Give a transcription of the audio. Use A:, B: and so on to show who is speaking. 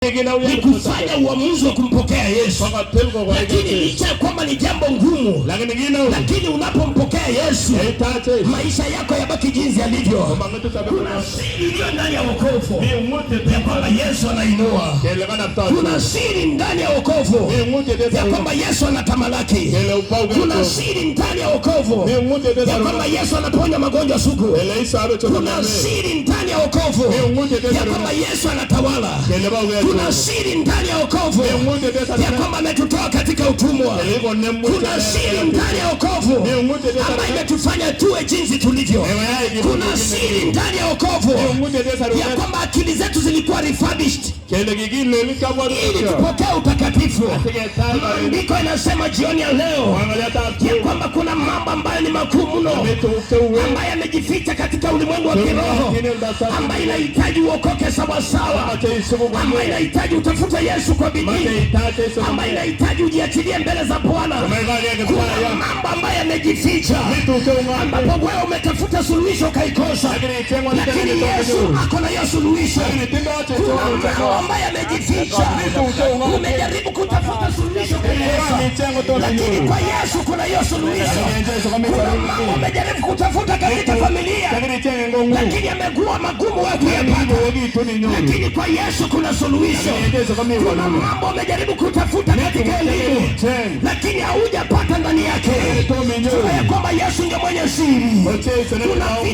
A: ni kufanya uamuzi wa kumpokea Yesu. Lakini licha ya kwamba ni jambo ngumu, lakini unapompokea Yesu maisha yako yabaki jinsi yalivyo. Kuna siri iliyo ndani ya wokovu ya kwamba Yesu anainua. Kuna siri ndani ya wokovu ya kwamba Yesu anatamalaki. Kuna siri ndani ya wokovu ya kwamba Yesu anaponya magonjwa sugu. Kuna siri ndani ya wokovu ya kwamba Yesu anatawala. Kuna siri ndani ya wokovu ya kwamba ametutoa katika utumwa. Kuna siri ndani ya wokovu ambayo imetufanya tuwe jinsi tulivyo. Kuna siri ndani ya wokovu ya kwamba akili zetu zilikuwa refurbished ili tupokee utakatifu. Maandiko inasema jioni ya leo ya kwamba kuna mambo ambayo ni makuu mno ambayo yamejificha katika ulimwengu wa kiroho, ambayo inahitaji uokoke sawa sawa, ambayo inahitaji utafute Yesu kwa bidii, ambayo inahitaji ujiachilie mbele za Bwana. Kuna mambo ambayo yamejificha ambapo wewe umetafuta suluhisho kaikosa, lakini Yesu ako na hiyo suluhisho. Kuna mambo ambayo yamejificha, umejaribu kutafuta suluhisho kaikosa, lakini kwa Yesu kuna hiyo suluhisho. Kuna mambo umejaribu kutafuta katika familia, lakini yamekuwa magumu wewe kuyapata, lakini kwa Yesu kuna suluhisho. Kuna mambo umejaribu kutafuta katika elimu, lakini haujapata ndani yake. Tunajua kwamba Yesu ndiye mwenye siri.